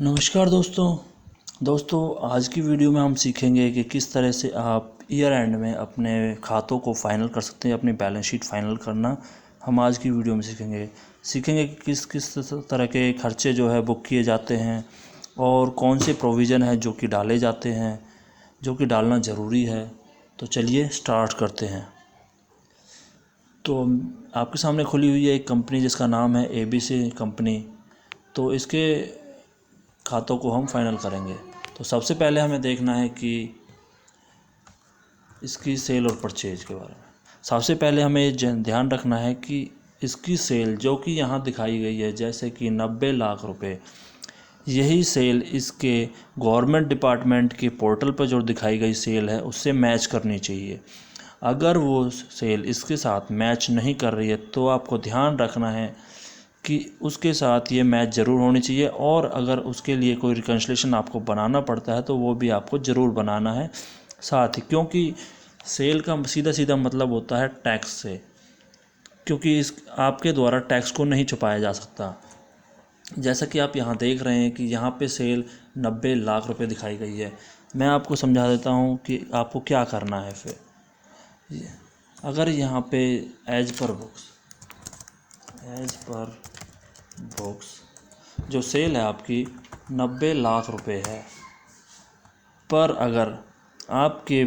नमस्कार दोस्तों आज की वीडियो में हम सीखेंगे कि किस तरह से आप ईयर एंड में अपने खातों को फाइनल कर सकते हैं, अपनी बैलेंस शीट फाइनल करना हम आज की वीडियो में सीखेंगे कि किस किस तरह के खर्चे जो है बुक किए जाते हैं और कौन से प्रोविज़न है जो कि डाले जाते हैं, जो कि डालना ज़रूरी है। तो चलिए स्टार्ट करते हैं। तो आपके सामने खुली हुई है एक कंपनी जिसका नाम है ABC कंपनी। तो इसके खातों को हम फाइनल करेंगे। तो सबसे पहले हमें देखना है कि इसकी सेल और परचेज के बारे में। सबसे पहले हमें ध्यान रखना है कि इसकी सेल जो कि यहाँ दिखाई गई है, जैसे कि 90 लाख रुपए, यही सेल इसके गवर्नमेंट डिपार्टमेंट के पोर्टल पर जो दिखाई गई सेल है उससे मैच करनी चाहिए। अगर वो सेल इसके साथ मैच नहीं कर रही है तो आपको ध्यान रखना है कि उसके साथ ये मैच ज़रूर होनी चाहिए, और अगर उसके लिए कोई रिकन्सिलेशन आपको बनाना पड़ता है तो वो भी आपको ज़रूर बनाना है साथ ही, क्योंकि सेल का सीधा सीधा मतलब होता है टैक्स से, क्योंकि इस आपके द्वारा टैक्स को नहीं छुपाया जा सकता। जैसा कि आप यहाँ देख रहे हैं कि यहाँ पे सेल 90 लाख रुपए दिखाई गई है। मैं आपको समझा देता हूँ कि आपको क्या करना है। फिर अगर यहाँ पे एज पर बुक्स जो सेल है आपकी 90 लाख रुपए है, पर अगर आपके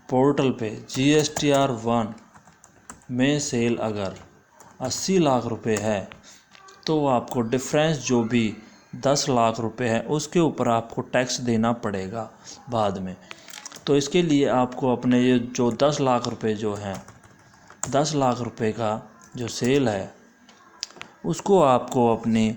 पोर्टल पे GSTR 1 में सेल अगर 80 लाख रुपए है तो आपको डिफरेंस जो भी 10 लाख रुपए है उसके ऊपर आपको टैक्स देना पड़ेगा बाद में। तो इसके लिए आपको अपने ये जो 10 लाख रुपए जो हैं, 10 लाख रुपए का जो सेल है उसको आपको अपनी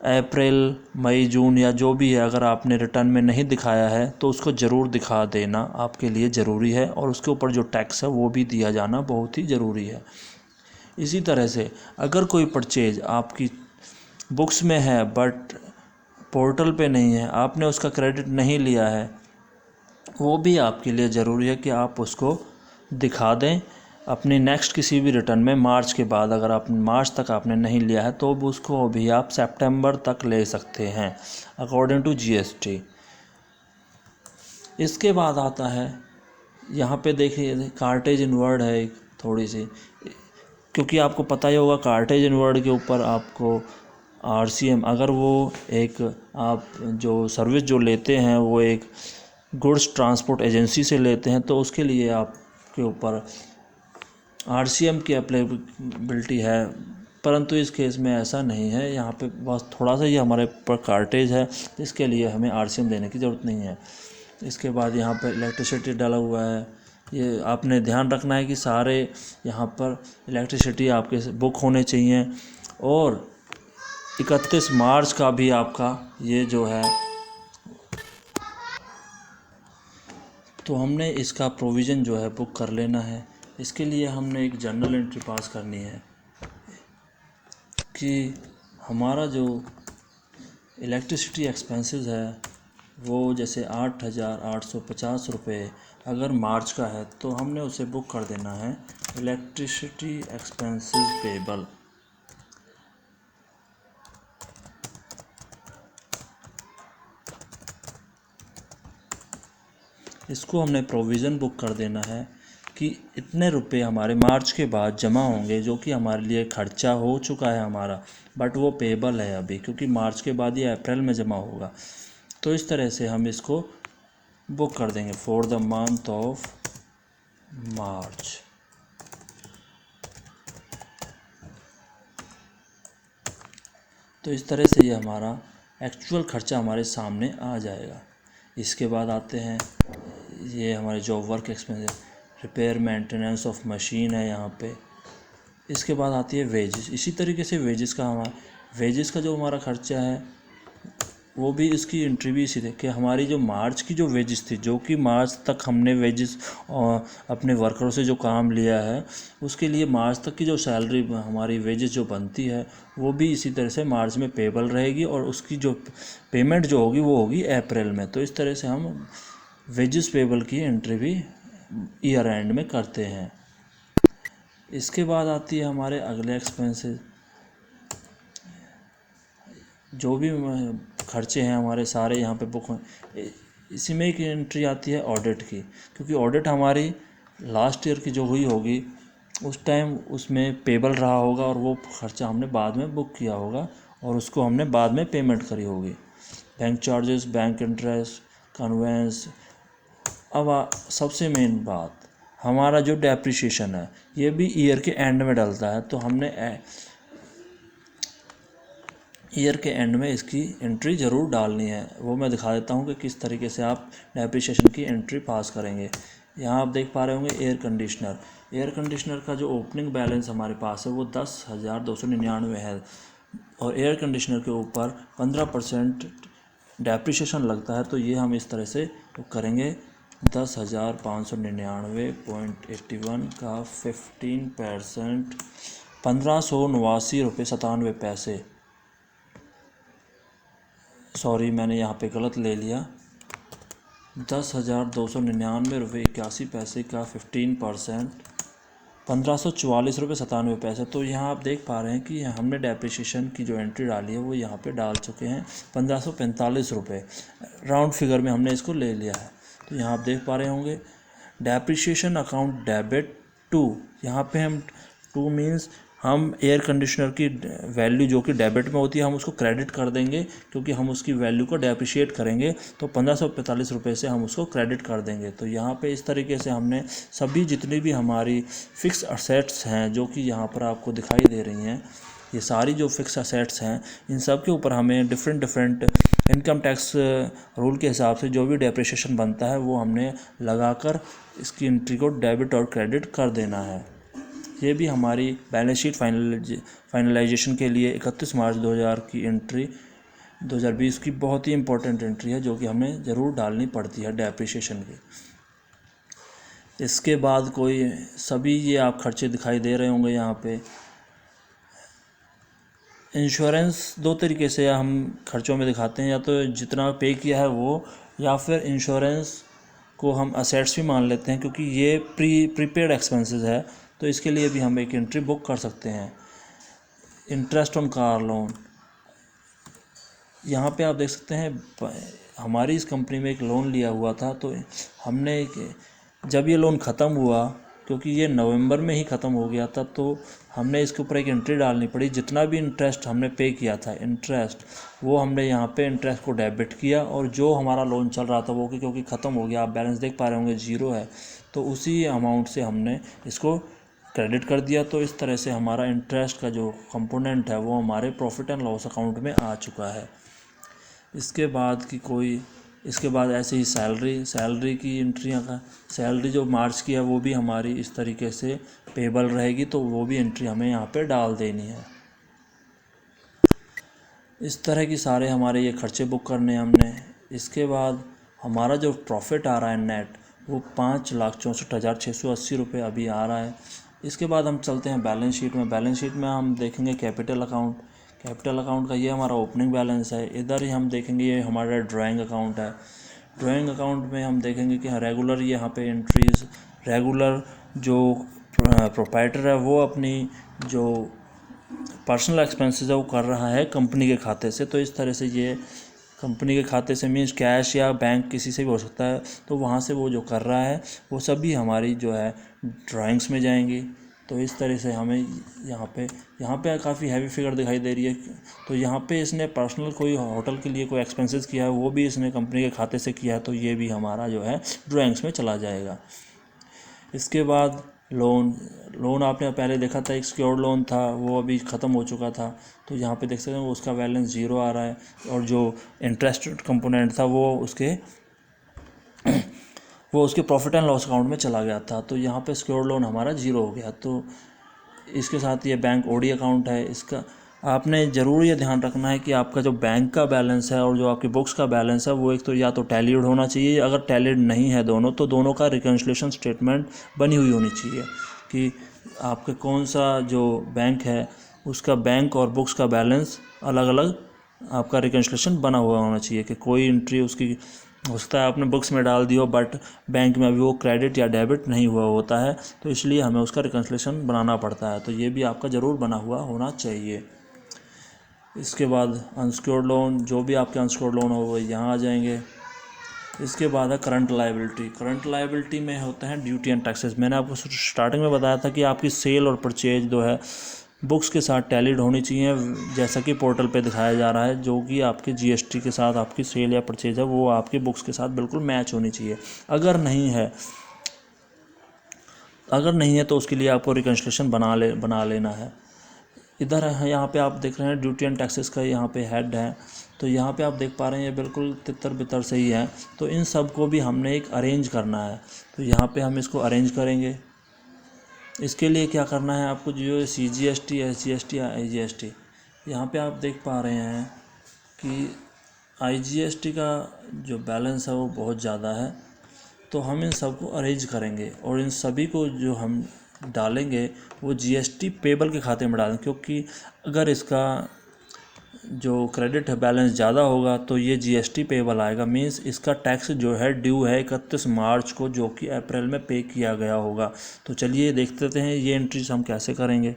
अप्रैल मई जून या जो भी है, अगर आपने रिटर्न में नहीं दिखाया है तो उसको ज़रूर दिखा देना आपके लिए ज़रूरी है, और उसके ऊपर जो टैक्स है वो भी दिया जाना बहुत ही ज़रूरी है। इसी तरह से अगर कोई परचेज आपकी बुक्स में है बट पोर्टल पे नहीं है, आपने उसका क्रेडिट नहीं लिया है, वो भी आपके लिए ज़रूरी है कि आप उसको दिखा दें अपनी नेक्स्ट किसी भी रिटर्न में। मार्च के बाद अगर आप मार्च तक आपने नहीं लिया है तो उसको भी आप सितंबर तक ले सकते हैं अकॉर्डिंग टू GST। इसके बाद आता है यहाँ पे देखिए कार्टेज इनवर्ड है एक थोड़ी सी, क्योंकि आपको पता ही होगा कार्टेज इनवर्ड के ऊपर आपको RCM, अगर वो एक आप जो सर्विस जो लेते हैं वो एक गुड्स ट्रांसपोर्ट एजेंसी से लेते हैं तो उसके लिए आपके ऊपर RCM की अप्लीबिलिटी है, परंतु इस केस में ऐसा नहीं है। यहाँ पे बस थोड़ा सा ये हमारे ऊपर कार्टेज है, इसके लिए हमें RCM देने की ज़रूरत नहीं है। इसके बाद यहाँ पर इलेक्ट्रिसिटी डाला हुआ है, ये आपने ध्यान रखना है कि सारे यहाँ पर इलेक्ट्रिसिटी आपके बुक होने चाहिए, और 31 मार्च का भी आपका ये जो है, तो हमने इसका प्रोविज़न जो है बुक कर लेना है। इसके लिए हमने एक जर्नल एंट्री पास करनी है कि हमारा जो इलेक्ट्रिसिटी एक्सपेंसेस है वो जैसे 8,850 रुपये अगर मार्च का है तो हमने उसे बुक कर देना है इलेक्ट्रिसिटी एक्सपेंसेस पेबल। इसको हमने प्रोविज़न बुक कर देना है कि इतने रुपए हमारे मार्च के बाद जमा होंगे, जो कि हमारे लिए खर्चा हो चुका है हमारा, बट वो पेबल है अभी, क्योंकि मार्च के बाद ये अप्रैल में जमा होगा। तो इस तरह से हम इसको बुक कर देंगे for the month of March. तो इस तरह से ये हमारा एक्चुअल खर्चा हमारे सामने आ जाएगा। इसके बाद आते हैं ये हमारे जो work expense, repair maintenance of machine है यहाँ पे। इसके बाद आती है वेजेस। इसी तरीके से वेजेस का जो हमारा खर्चा है वो भी, इसकी एंट्री भी इसी थी कि हमारी जो मार्च की जो वेजेस थी, जो कि मार्च तक हमने वेजेस अपने वर्करों से जो काम लिया है उसके लिए मार्च तक की जो सैलरी हमारी वेजेस जो बनती है वो भी इसी तरह से मार्च में पेबल रहेगी, और उसकी जो पेमेंट जो होगी वो होगी अप्रैल में। तो इस तरह से हम वेजेस पेबल की एंट्री भी ईयर एंड में करते हैं। इसके बाद आती है हमारे अगले एक्सपेंसेस, जो भी खर्चे हैं हमारे सारे यहाँ पे बुक हैं। इसी में एक एंट्री आती है ऑडिट की, क्योंकि ऑडिट हमारी लास्ट ईयर की जो हुई होगी उस टाइम उसमें पेबल रहा होगा और वो खर्चा हमने बाद में बुक किया होगा और उसको हमने बाद में पेमेंट करी होगी। Bank charges, bank interest, conveyance. अब सबसे मेन बात, हमारा जो डेप्रिसिएशन है ये भी ईयर के एंड में डलता है, तो हमने ईयर के एंड में इसकी एंट्री ज़रूर डालनी है। वो मैं दिखा देता हूँ कि किस तरीके से आप डेप्रिसिएशन की एंट्री पास करेंगे। यहाँ आप देख पा रहे होंगे एयर कंडीशनर। एयर कंडीशनर का जो ओपनिंग बैलेंस हमारे पास है वो 10,299 है और एयर कंडीशनर के ऊपर 15% डेप्रिसिएशन लगता है। तो ये हम इस तरह से करेंगे, 10,599.81 का 15%, 1,589.97 सॉरी मैंने यहाँ पे गलत ले लिया, 10,299.81 का 15%, 1,544.97। तो यहाँ आप देख पा रहे हैं कि हमने डेप्रिसिएशन की जो एंट्री डाली है वो यहाँ पे डाल चुके हैं 1,545 रुपये। राउंड फिगर में हमने इसको ले लिया है। तो यहाँ आप देख पा रहे होंगे डेप्रिसिएशन अकाउंट डेबिट टू, यहाँ पे हम टू मीन्स हम एयर कंडीशनर की वैल्यू जो कि डेबिट में होती है हम उसको क्रेडिट कर देंगे, क्योंकि हम उसकी वैल्यू को डेप्रिशिएट करेंगे तो 1,545 रुपये से हम उसको क्रेडिट कर देंगे। तो यहाँ पे इस तरीके से हमने सभी जितनी भी हमारी फ़िक्स असेट्स हैं जो कि यहाँ पर आपको दिखाई दे रही हैं, ये सारी जो फिक्स असेट्स हैं इन सब के ऊपर हमें डिफरेंट इनकम टैक्स रूल के हिसाब से जो भी डेप्रिसिएशन बनता है वो हमने लगाकर इसकी एंट्री को डेबिट और क्रेडिट कर देना है। ये भी हमारी बैलेंस शीट फाइनलाइजेशन के लिए 31 मार्च 2000 की एंट्री 2020 की बहुत ही इम्पोर्टेंट एंट्री है जो कि हमें ज़रूर डालनी पड़ती है डेप्रिसिएशन की। इसके बाद कोई सभी ये आप खर्चे दिखाई दे रहे होंगे यहाँ पे। इंश्योरेंस दो तरीके से हम खर्चों में दिखाते हैं, या तो जितना पे किया है वो, या फिर इंश्योरेंस को हम असेट्स भी मान लेते हैं क्योंकि ये प्रीपेड एक्सपेंसेस है, तो इसके लिए भी हम एक एंट्री बुक कर सकते हैं। इंटरेस्ट ऑन कार लोन, यहाँ पे आप देख सकते हैं हमारी इस कंपनी में एक लोन लिया हुआ था, तो हमने जब ये लोन ख़त्म हुआ, क्योंकि ये नवंबर में ही ख़त्म हो गया था, तो हमने इसके ऊपर एक एंट्री डालनी पड़ी। जितना भी इंटरेस्ट हमने पे किया था इंटरेस्ट, वो हमने यहाँ पे इंटरेस्ट को डेबिट किया, और जो हमारा लोन चल रहा था वो क्योंकि ख़त्म हो गया, आप बैलेंस देख पा रहे होंगे 0 है, तो उसी अमाउंट से हमने इसको क्रेडिट कर दिया। तो इस तरह से हमारा इंटरेस्ट का जो कंपोनेंट है वो हमारे प्रॉफिट एंड लॉस अकाउंट में आ चुका है। इसके बाद ऐसे ही सैलरी की एंट्रियाँ का, सैलरी जो मार्च की है वो भी हमारी इस तरीके से पेबल रहेगी, तो वो भी एंट्री हमें यहाँ पे डाल देनी है। इस तरह की सारे हमारे ये खर्चे बुक करने हैं हमने। इसके बाद हमारा जो प्रॉफिट आ रहा है नेट, वो 5,64,680 रुपये अभी आ रहा है। इसके बाद हम चलते हैं बैलेंस शीट में। बैलेंस शीट में हम देखेंगे कैपिटल अकाउंट का ये हमारा ओपनिंग बैलेंस है। इधर ही हम देखेंगे ये हमारा ड्राइंग अकाउंट है। ड्राइंग अकाउंट में हम देखेंगे कि रेगुलर यहाँ पे एंट्रीज, रेगुलर जो प्रोप्राइटर है वो अपनी जो पर्सनल एक्सपेंसेस है वो कर रहा है कंपनी के खाते से। तो इस तरह से ये कंपनी के खाते से मीन्स कैश या बैंक किसी से भी हो सकता है, तो वहाँ से वो जो कर रहा है वो सभी हमारी जो है ड्राइंग्स में जाएंगी। तो इस तरह से हमें यहाँ पे काफ़ी हैवी फिगर दिखाई दे रही है। तो यहाँ पे इसने पर्सनल कोई होटल के लिए कोई एक्सपेंसेस किया है वो भी इसने कंपनी के खाते से किया है, तो ये भी हमारा जो है ड्राइंग्स में चला जाएगा। इसके बाद लोन आपने पहले देखा था, एक सिक्योर्ड लोन था, वो अभी ख़त्म हो चुका था, तो यहाँ पे देख सकते हैं उसका बैलेंस 0 आ रहा है, और जो इंटरेस्ट कंपोनेंट था वो उसके प्रॉफिट एंड लॉस अकाउंट में चला गया था। तो यहाँ पे सिक्योर्ड लोन हमारा 0 हो गया। तो इसके साथ ये बैंक ओडी अकाउंट है, इसका आपने ज़रूर ये ध्यान रखना है कि आपका जो बैंक का बैलेंस है और जो आपकी बुक्स का बैलेंस है वो एक तो या तो टैलीड होना चाहिए, अगर टैलीड नहीं है दोनों तो दोनों का रिकन्सिलिएशन स्टेटमेंट बनी हुई होनी चाहिए कि आपके कौन सा जो बैंक है उसका बैंक और बुक्स का बैलेंस अलग अलग आपका रिकन्सिलिएशन बना हुआ होना चाहिए, कि कोई एंट्री उसकी हो सकता है आपने बुक्स में डाल दी हो बट बैंक में अभी वो क्रेडिट या डेबिट नहीं हुआ होता है, तो इसलिए हमें उसका रिकन्सिलिएशन बनाना पड़ता है। तो ये भी आपका ज़रूर बना हुआ होना चाहिए। इसके बाद अनसिक्योर्ड लोन, जो भी आपके अनसिक्योर्ड लोन हो वो यहाँ आ जाएंगे। इसके बाद है करंट लायबिलिटी। करंट लायबिलिटी में होते हैं ड्यूटी एंड टैक्सेस। मैंने आपको स्टार्टिंग में बताया था कि आपकी सेल और परचेज जो है बुक्स के साथ टैलीड होनी चाहिए, जैसा कि पोर्टल पे दिखाया जा रहा है, जो कि आपके जीएसटी के साथ आपकी सेल या परचेज है वो आपकी बुक्स के साथ बिल्कुल मैच होनी चाहिए। अगर नहीं है तो उसके लिए आपको रिकन्सिलेशन बना लेना है। इधर है, यहाँ पे आप देख रहे हैं ड्यूटी एंड टैक्सेस का यहाँ पे हेड है, तो यहाँ पे आप देख पा रहे हैं ये बिल्कुल तितर बितर से ही है। तो इन सब को भी हमने एक अरेंज करना है, तो यहाँ पे हम इसको अरेंज करेंगे। इसके लिए क्या करना है आपको, जो CGST, SGST, IGST, यहाँ पे आप देख पा रहे हैं कि IGST का जो बैलेंस है वो बहुत ज़्यादा है, तो हम इन सब को अरेंज करेंगे और इन सभी को जो हम डालेंगे वो GST पेबल के खाते में डालेंगे, क्योंकि अगर इसका जो क्रेडिट है बैलेंस ज़्यादा होगा तो ये GST पेबल आएगा। मींस इसका टैक्स जो है ड्यू है 31 मार्च को, जो कि अप्रैल में पे किया गया होगा। तो चलिए देखते हैं ये एंट्रीज हम कैसे करेंगे।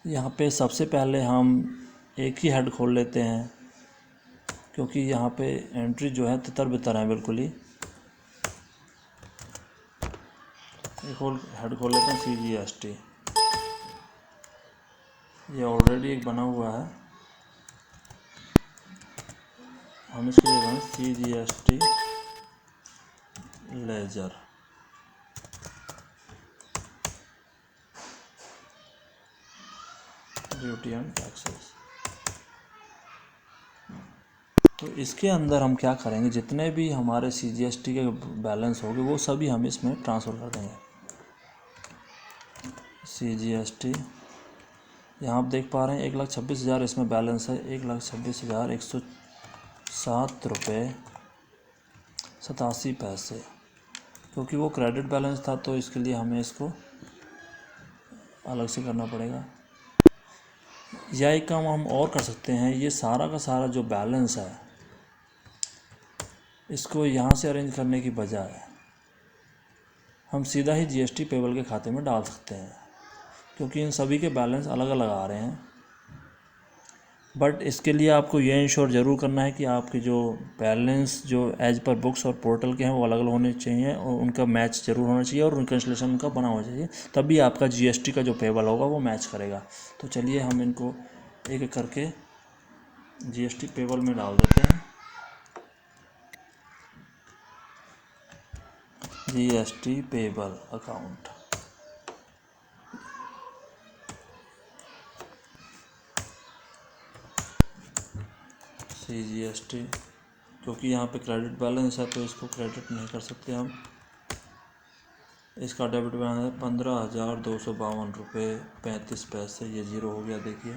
यहाँ पे सबसे पहले हम एक ही हेड खोल लेते हैं, क्योंकि यहाँ पे एंट्री जो है तितर बितर है बिल्कुल ही। एक और हेड खोल लेते हैं CGST, ये ऑलरेडी एक बना हुआ है, हम इसके लिए बनाएं CGST ledger. Duty and taxes. तो इसके अंदर हम क्या करेंगे, जितने भी हमारे CGST के बैलेंस होंगे वो सभी हम इसमें ट्रांसफ़र कर देंगे। CGST यहाँ आप देख पा रहे हैं 1,26,000 इसमें बैलेंस है, 1,26,107 रुपये 87 पैसे, क्योंकि वो क्रेडिट बैलेंस था तो इसके लिए हमें इसको अलग से करना पड़ेगा। या एक काम हम और कर सकते हैं, ये सारा का सारा जो बैलेंस है इसको यहाँ से अरेंज करने की बजाय हम सीधा ही GST पेबल के खाते में डाल सकते हैं, क्योंकि इन सभी के बैलेंस अलग अलग आ रहे हैं। बट इसके लिए आपको ये इंश्योर ज़रूर करना है कि आपके जो बैलेंस जो एज पर बुक्स और पोर्टल के हैं वो अलग अलग होने चाहिए और उनका मैच ज़रूर होना चाहिए और रिकन्सिलेशन उनका बना होना चाहिए, तभी आपका GST का जो पेबल होगा वो मैच करेगा। तो चलिए हम इनको एक एक करके GST पेबल में डाल देते हैं। GST पेबल अकाउंट, CGST, क्योंकि यहाँ पे क्रेडिट बैलेंस है तो इसको क्रेडिट नहीं कर सकते हम। इसका डेबिट बैलेंस है 15,252 रुपये 35 पैसे, ये ज़ीरो हो गया देखिए।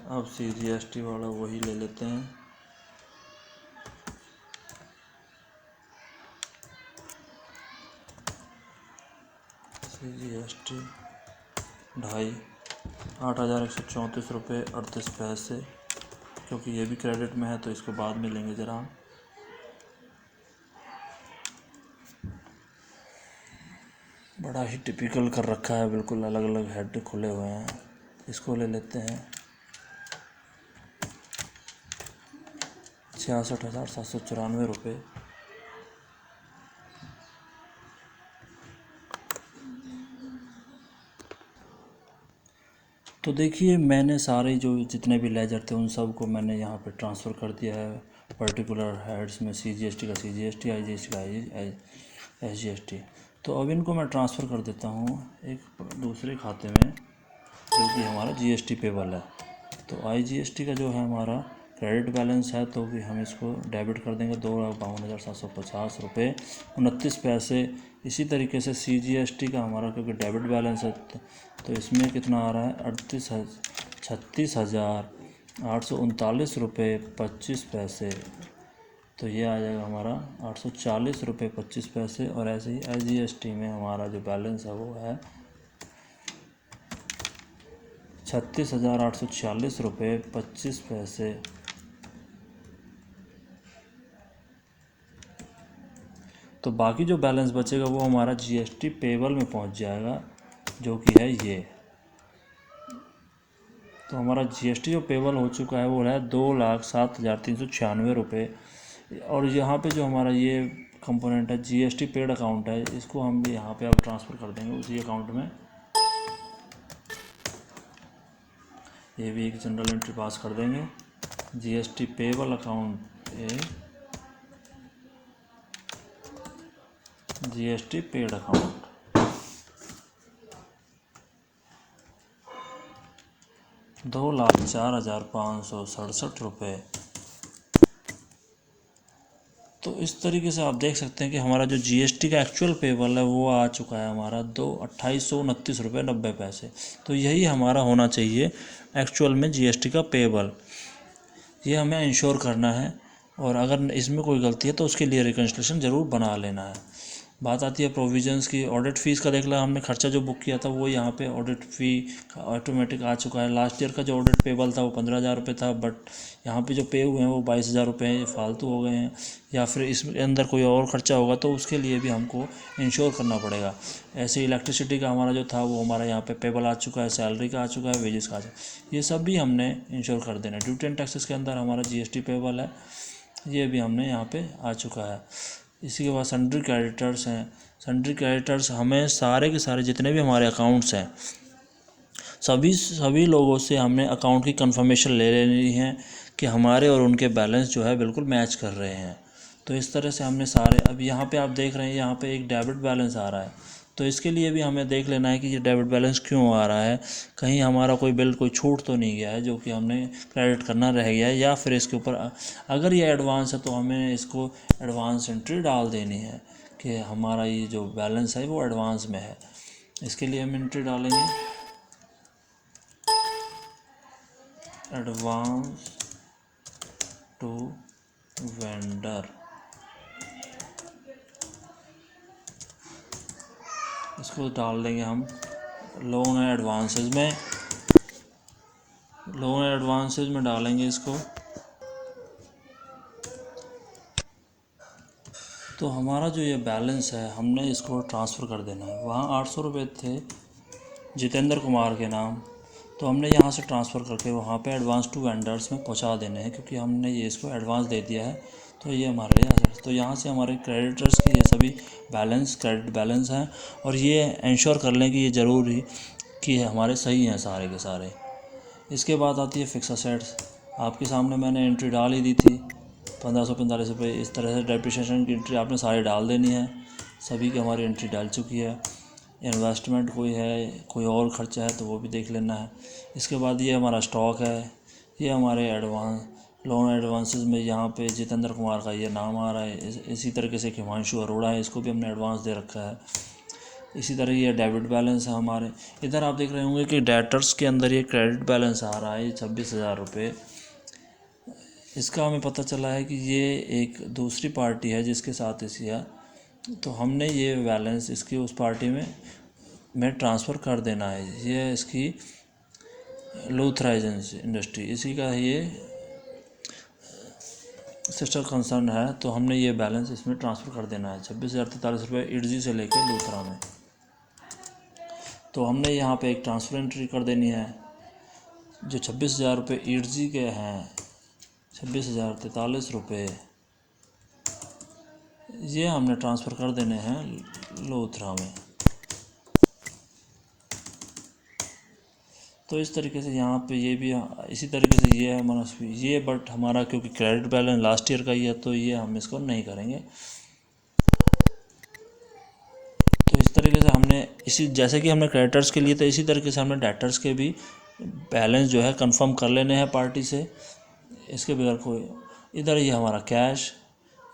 अब CGST वाला वही ले लेते हैं। CGST 8,134 रुपये 38 पैसे, क्योंकि ये भी क्रेडिट में है तो इसको बाद में लेंगे ज़रा। बड़ा ही टिपिकल कर रखा है, बिल्कुल अलग अलग हेड खुले हुए हैं। इसको ले लेते हैं 66,794 रुपये। तो देखिए मैंने सारे जो जितने भी लेजर थे उन सब को मैंने यहाँ पे ट्रांसफ़र कर दिया है पर्टिकुलर हेड्स में। CGST का CGST, IGST का SGST। तो अब इनको मैं ट्रांसफ़र कर देता हूँ एक दूसरे खाते में, जो कि हमारा GST पेबल है। तो IGST का जो है हमारा क्रेडिट बैलेंस है, तो भी हम इसको डेबिट कर देंगे 2,52,750 रुपये 29 पैसे। इसी तरीके से CGST का हमारा क्योंकि डेबिट बैलेंस है तो इसमें कितना आ रहा है 36,839 रुपये 25 पैसे, तो ये आ जाएगा हमारा 840 रुपये 25 पैसे। और ऐसे ही IGST में हमारा जो बैलेंस है वो है 36,846 रुपये 25 पैसे। तो बाकी जो बैलेंस बचेगा वो हमारा जीएसटी पेबल में पहुंच जाएगा, जो कि है ये। तो हमारा जीएसटी जो पेबल हो चुका है वो है 2,07,396 रुपये। और यहाँ पे जो हमारा ये कंपोनेंट है जीएसटी पेड अकाउंट है, इसको हम भी यहाँ पे अब ट्रांसफ़र कर देंगे उसी अकाउंट में। ये भी एक जनरल एंट्री पास कर देंगे, जीएसटी पेबल अकाउंट ए जीएसटी पेड अकाउंट। ₹2,04,567 तो इस तरीके से आप देख सकते हैं कि हमारा जो जीएसटी का एक्चुअल पेबल है वो आ चुका है हमारा 2829 रुपये 90 पैसे। तो यही हमारा होना चाहिए एक्चुअल में जीएसटी का पेबल, ये हमें इंश्योर करना है। और अगर इसमें कोई गलती है तो उसके लिए रिकन्सिलेशन ज़रूर बना लेना है। बात आती है प्रोविजंस की। ऑडिट फ़ीस का देख ला, हमने खर्चा जो बुक किया था वो यहाँ पे ऑडिट फ़ी ऑटोमेटिक आ चुका है। लास्ट ईयर का जो ऑडिट पेबल था वो 15,000 रुपये था, बट यहाँ पे जो पे हुए हैं वो 22,000 रुपये हैं, ये फालतू हो गए हैं। या फिर इसके अंदर कोई और ख़र्चा होगा तो उसके लिए भी हमको इंश्योर करना पड़ेगा। ऐसे इलेक्ट्रिसिटी का हमारा जो था वो हमारा यहाँ पे पेबल आ चुका है, सैलरी का आ चुका है, वेजेस का आ चुका है, ये सब भी हमने इंश्योर कर देना। ड्यूटी एंड टैक्सेस के अंदर हमारा जीएसटी पेबल है, ये भी हमने यहाँ पे आ चुका है। इसी के बाद सन्ड्री क्रेडिटर्स हैं। सन्ड्री क्रेडिटर्स हमें सारे के सारे जितने भी हमारे अकाउंट्स हैं सभी लोगों से हमने अकाउंट की कंफर्मेशन ले लेनी है कि हमारे और उनके बैलेंस जो है बिल्कुल मैच कर रहे हैं। तो इस तरह से हमने सारे, अब यहाँ पे आप देख रहे हैं यहाँ पे एक डेबिट बैलेंस आ रहा है, तो इसके लिए भी हमें देख लेना है कि ये डेबिट बैलेंस क्यों आ रहा है, कहीं हमारा कोई बिल कोई छूट तो नहीं गया है जो कि हमने क्रेडिट करना रह गया है, या फिर इसके ऊपर अगर ये एडवांस है तो हमें इसको एडवांस एंट्री डाल देनी है कि हमारा ये जो बैलेंस है वो एडवांस में है। इसके लिए हम एंट्री डालेंगे एडवांस टू वेंडर, इसको डाल देंगे हम लोन एंड एडवांसेज में डालेंगे इसको। तो हमारा जो ये बैलेंस है हमने इसको ट्रांसफ़र कर देना है। वहाँ 800 रुपये थे जितेंद्र कुमार के नाम, तो हमने यहाँ से ट्रांसफ़र करके वहाँ पे एडवांस टू वेंडर्स में पहुँचा देने हैं, क्योंकि हमने ये इसको एडवांस दे दिया है। तो ये हमारे तो यहाँ से हमारे क्रेडिटर्स के ये सभी क्रेडिट बैलेंस हैं, और ये इंश्योर कर लें कि ये ज़रूरी कि हमारे सही हैं सारे के सारे। इसके बाद आती है फिक्स असेट्स। आपके सामने मैंने एंट्री डाल ही दी थी 1545 रुपये। इस तरह से डेप्रिसिएशन की एंट्री आपने सारी डाल देनी है, सभी की हमारी एंट्री डाल चुकी है। इन्वेस्टमेंट कोई है, कोई और ख़र्चा है तो वो भी देख लेना है। इसके बाद ये हमारा स्टॉक है, ये हमारे लोन एडवांसेस में यहाँ पे जितेंद्र कुमार का ये नाम आ रहा है। इसी तरीके से हिमांशु अरोड़ा है, इसको भी हमने एडवांस दे रखा है। इसी तरह ये डेबिट बैलेंस है हमारे। इधर आप देख रहे होंगे कि डेटर्स के अंदर ये क्रेडिट बैलेंस आ रहा है 26,000 रुपये। इसका हमें पता चला है कि ये एक दूसरी पार्टी है जिसके साथ इसी है, तो हमने ये बैलेंस इसकी उस पार्टी में ट्रांसफ़र कर देना है। ये इसकी लूथराइज इंडस्ट्री, इसी का ये सिस्टर कंसर्न है, तो हमने ये बैलेंस इसमें ट्रांसफ़र कर देना है 26,043 रुपये इडजी से लेकर लूथरा में। तो हमने यहाँ पे एक ट्रांसफ़र एंट्री कर देनी है। जो 26,000 रुपये इडजी के हैं, 26,043 रुपये ये हमने ट्रांसफ़र कर देने हैं लोथरा में। तो इस तरीके से यहाँ पे ये भी इसी तरीके से ये है मनस्वी ये, बट हमारा क्योंकि क्रेडिट बैलेंस लास्ट ईयर का ही है तो ये हम इसको नहीं करेंगे। तो इस तरीके से हमने जैसे कि हमने क्रेडिटर्स के लिए तो इसी तरीके से हमने डेटर्स के भी बैलेंस जो है कंफर्म कर लेने हैं पार्टी से, इसके बगैर कोई। इधर ये हमारा कैश,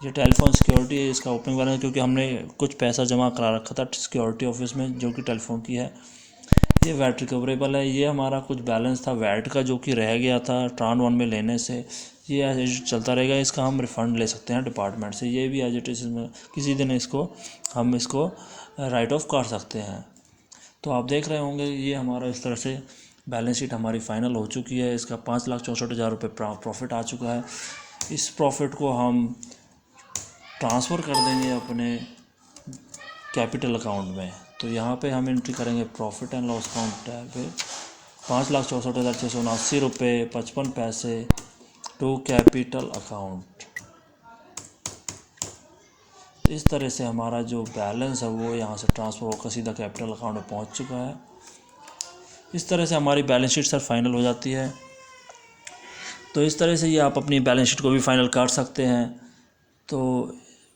ये टेलीफोन सिक्योरिटी है, इसका ओपनिंग बैलेंस क्योंकि हमने कुछ पैसा जमा करा रखा था सिक्योरिटी ऑफिस में जो कि टेलीफोन की है। ये वैट रिकवरेबल है, ये हमारा कुछ बैलेंस था वैट का जो कि रह गया था ट्रांड 1 में लेने से, ये एज चलता रहेगा। इसका हम रिफ़ंड ले सकते हैं डिपार्टमेंट से, ये भी एज इट इज़ में किसी दिन हम इसको राइट ऑफ कर सकते हैं। तो आप देख रहे होंगे ये हमारा इस तरह से बैलेंस शीट हमारी फ़ाइनल हो चुकी है। इसका 5,64,000 रुपये प्रॉफिट आ चुका है। इस प्रॉफिट को हम ट्रांसफ़र कर देंगे अपने कैपिटल अकाउंट में। तो यहाँ पे हम एंट्री करेंगे profit and loss account tab पे 5,64,679 रुपये 55 पैसे टू कैपिटल अकाउंट। इस तरह से हमारा जो बैलेंस है वो यहाँ से ट्रांसफ़र होकर सीधा कैपिटल अकाउंट में पहुँच चुका है। इस तरह से हमारी बैलेंस शीट सर फाइनल हो जाती है। तो इस तरह से ये आप अपनी बैलेंस शीट को भी फाइनल कर सकते हैं। तो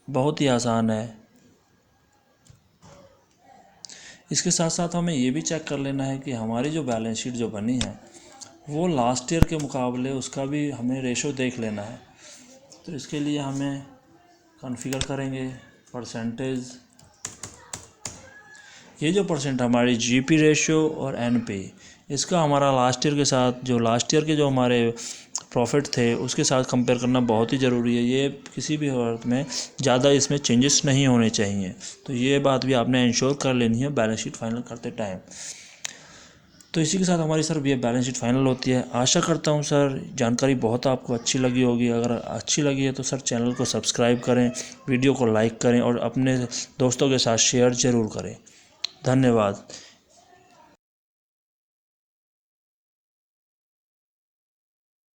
बहुत ही आसान है। इसके साथ साथ हमें ये भी चेक कर लेना है कि हमारी जो बैलेंस शीट जो बनी है वो लास्ट ईयर के मुकाबले उसका भी हमें रेशो देख लेना है। तो इसके लिए हमें कॉन्फ़िगर करेंगे परसेंटेज। ये जो परसेंट हमारी जीपी रेशो और एनपी, इसका हमारा लास्ट ईयर के साथ जो लास्ट ईयर के जो हमारे प्रॉफिट थे उसके साथ कंपेयर करना बहुत ही ज़रूरी है। ये किसी भी हालत में ज़्यादा इसमें चेंजेस नहीं होने चाहिए। तो ये बात भी आपने इंश्योर कर लेनी है बैलेंस शीट फाइनल करते टाइम। तो इसी के साथ हमारी सर ये बैलेंस शीट फाइनल होती है। आशा करता हूँ सर जानकारी बहुत आपको अच्छी लगी होगी। अगर अच्छी लगी है तो सर चैनल को सब्सक्राइब करें, वीडियो को लाइक करें और अपने दोस्तों के साथ शेयर ज़रूर करें। धन्यवाद।